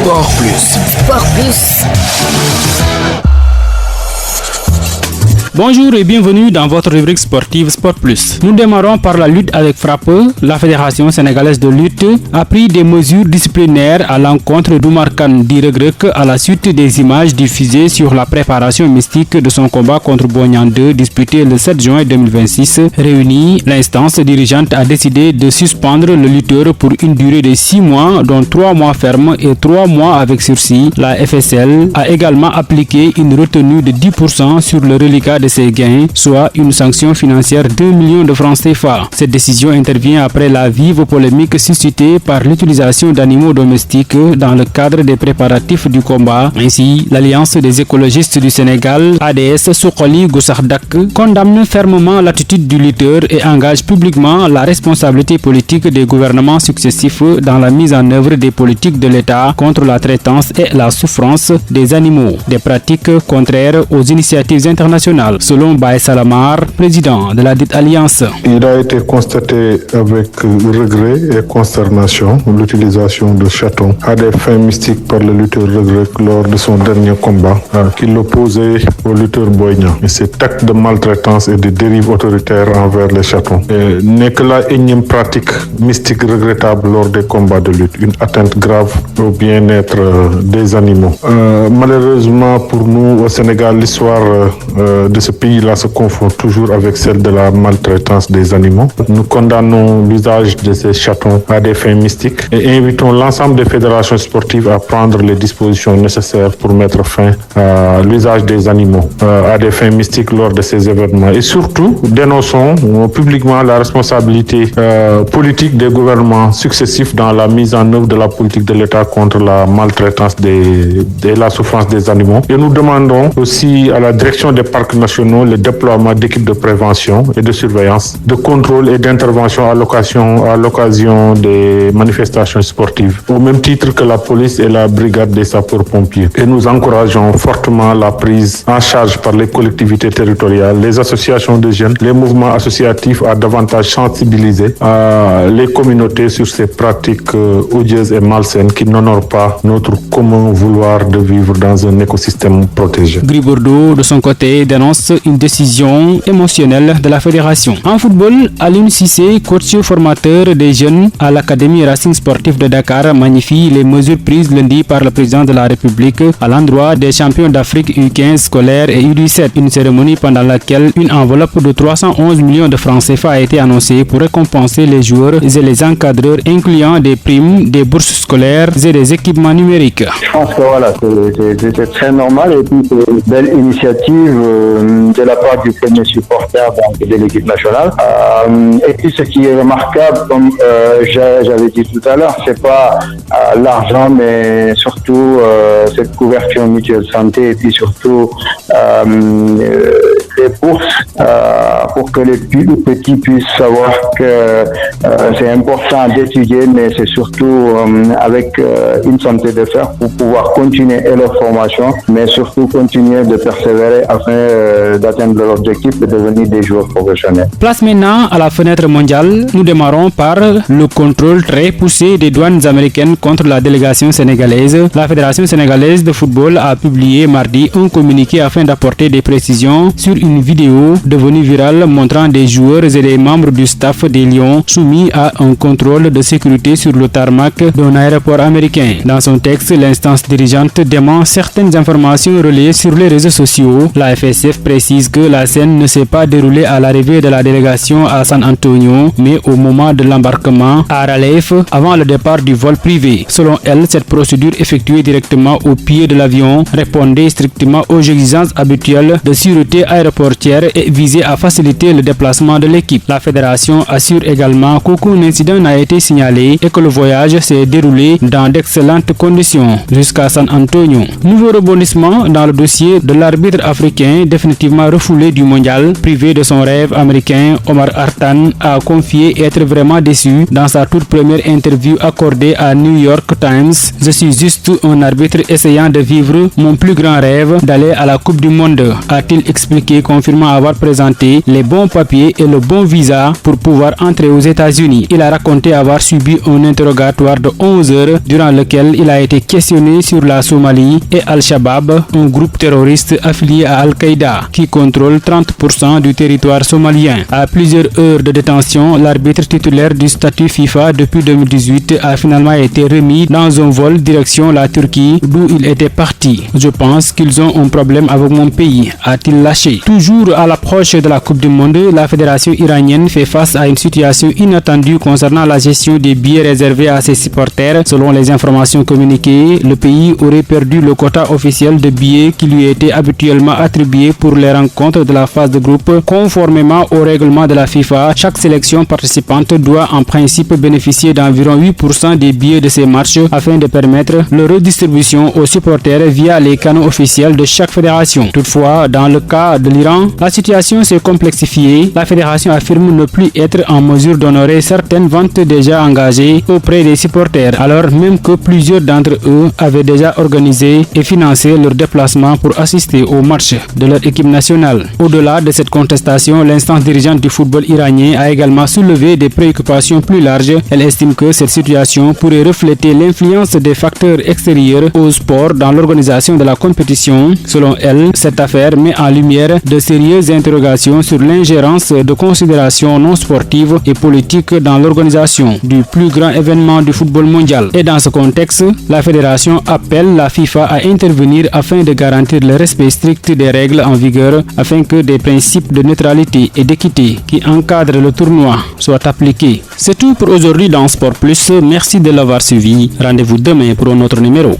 Sport Plus. Sport Plus. Bonjour et bienvenue dans votre rubrique sportive Sport Plus. Nous démarrons par la lutte avec frappe. La Fédération sénégalaise de lutte a pris des mesures disciplinaires à l'encontre d'Oumar Khan d'Iregrec à la suite des images diffusées sur la préparation mystique de son combat contre Boignan 2 disputé le 7 juin 2026. Réunie, l'instance dirigeante a décidé de suspendre le lutteur pour une durée de 6 mois, dont 3 mois fermes et 3 mois avec sursis. La FSL a également appliqué une retenue de 10% sur le reliquat de ses gains, soit une sanction financière de 2 millions de francs CFA. Cette décision intervient après la vive polémique suscitée par l'utilisation d'animaux domestiques dans le cadre des préparatifs du combat. Ainsi, l'Alliance des écologistes du Sénégal, ADS Sokoli Goussardak, condamne fermement l'attitude du lutteur et engage publiquement la responsabilité politique des gouvernements successifs dans la mise en œuvre des politiques de l'État contre la traitance et la souffrance des animaux, des pratiques contraires aux initiatives internationales. Selon Baye Salamar, président de la dite alliance. Il a été constaté avec regret et consternation l'utilisation de chatons à des fins mystiques par le lutteur Regrec lors de son dernier combat qui l'opposait au lutteur Boignan. Et cet acte de maltraitance et de dérive autoritaire envers les chatons n'est que la énième pratique mystique regrettable lors des combats de lutte, une atteinte grave au bien-être des animaux. Malheureusement pour nous au Sénégal, l'histoire de ce pays-là se confond toujours avec celle de la maltraitance des animaux. Nous condamnons l'usage de ces chatons à des fins mystiques et invitons l'ensemble des fédérations sportives à prendre les dispositions nécessaires pour mettre fin à l'usage des animaux à des fins mystiques lors de ces événements. Et surtout, dénonçons publiquement la responsabilité politique des gouvernements successifs dans la mise en œuvre de la politique de l'État contre la maltraitance et la souffrance des animaux. Et nous demandons aussi à la direction des parcs nationaux le déploiement d'équipes de prévention et de surveillance, de contrôle et d'intervention à l'occasion des manifestations sportives, au même titre que la police et la brigade des sapeurs-pompiers. Et nous encourageons fortement la prise en charge par les collectivités territoriales, les associations de jeunes, les mouvements associatifs à davantage sensibiliser les communautés sur ces pratiques odieuses et malsaines qui n'honorent pas notre commun vouloir de vivre dans un écosystème protégé. Gris Bordeaux, de son côté, dénonce une décision émotionnelle de la fédération. En football, Aliou Cissé, coach formateur des jeunes à l'Académie Racing Sportif de Dakar, magnifie les mesures prises lundi par le président de la République à l'endroit des champions d'Afrique U15 scolaires et U17. Une cérémonie pendant laquelle une enveloppe de 311 millions de francs CFA a été annoncée pour récompenser les joueurs et les encadreurs, incluant des primes, des bourses scolaires et des équipements numériques. Je pense que voilà, c'est très normal et puis c'est une belle initiative de la part du premier supporter de l'équipe nationale. Et puis ce qui est remarquable, comme j'avais dit tout à l'heure, c'est pas l'argent, mais surtout cette couverture mutuelle santé et puis surtout les bourses pour que les petits puissent savoir que c'est important d'étudier, mais c'est surtout avec une santé de fer pour pouvoir continuer leur formation, mais surtout continuer de persévérer afin d'atteindre leur objectif de devenir des joueurs professionnels. Place maintenant à la fenêtre mondiale. Nous démarrons par le contrôle très poussé des douanes américaines contre la délégation sénégalaise. La Fédération sénégalaise de football a publié mardi un communiqué afin d'apporter des précisions sur une vidéo devenue virale montrant des joueurs et des membres du staff des Lions soumis à un contrôle de sécurité sur le tarmac d'un aéroport américain. Dans son texte, l'instance dirigeante dément certaines informations relayées sur les réseaux sociaux. La FSF précise que la scène ne s'est pas déroulée à l'arrivée de la délégation à San Antonio, mais au moment de l'embarquement à Raleigh avant le départ du vol privé. Selon elle, cette procédure effectuée directement au pied de l'avion répondait strictement aux exigences habituelles de sûreté aéroportière et visait à faciliter le déplacement de l'équipe. La fédération assure également qu'aucun incident n'a été signalé et que le voyage s'est déroulé dans d'excellentes conditions jusqu'à San Antonio. Nouveau rebondissement dans le dossier de l'arbitre africain définitivement refoulé du mondial. Privé de son rêve américain, Omar Artan a confié être vraiment déçu dans sa toute première interview accordée à New York Times. Je suis juste un arbitre essayant de vivre mon plus grand rêve d'aller à la Coupe du Monde, a-t-il expliqué confirmant avoir présenté les bons papiers et le bon visa pour pouvoir entrer aux États-Unis. Il a raconté avoir subi un interrogatoire de 11 heures durant lequel il a été questionné sur la Somalie et Al-Shabaab, un groupe terroriste affilié à Al-Qaïda qui contrôle 30% du territoire somalien. À plusieurs heures de détention, l'arbitre titulaire du statut FIFA depuis 2018 a finalement été remis dans un vol direction la Turquie d'où il était parti. Je pense qu'ils ont un problème avec mon pays, a-t-il lâché. Toujours à l'approche de la Coupe du Monde, la fédération iranienne fait face à une situation inattendue concernant la gestion des billets réservés à ses supporters. Selon les informations communiquées, le pays aurait perdu le quota officiel de billets qui lui était habituellement attribué pour les rencontres de la phase de groupe. Conformément au règlement de la FIFA, chaque sélection participante doit en principe bénéficier d'environ 8% des billets de ces matchs afin de permettre leur redistribution aux supporters via les canaux officiels de chaque fédération. Toutefois, dans le cas de l'Iran, la situation s'est complexifiée. La fédération affirme ne plus être en mesure d'honorer certaines ventes déjà engagées auprès des supporters, alors même que plusieurs d'entre eux avaient déjà organisé et financé leur déplacement pour assister aux matchs de leur équipe nationale. Au-delà de cette contestation, l'instance dirigeante du football iranien a également soulevé des préoccupations plus larges. Elle estime que cette situation pourrait refléter l'influence des facteurs extérieurs au sport dans l'organisation de la compétition. Selon elle, cette affaire met en lumière de sérieuses interrogations sur l'ingérence de considérations non sportives et politiques dans l'organisation du plus grand événement du football mondial. Et dans ce contexte, la fédération appelle la FIFA à intervenir afin de garantir le respect strict des règles en vigueur afin que des principes de neutralité et d'équité qui encadrent le tournoi soient appliqués. C'est tout pour aujourd'hui dans Sport Plus. Merci de l'avoir suivi. Rendez-vous demain pour un autre numéro.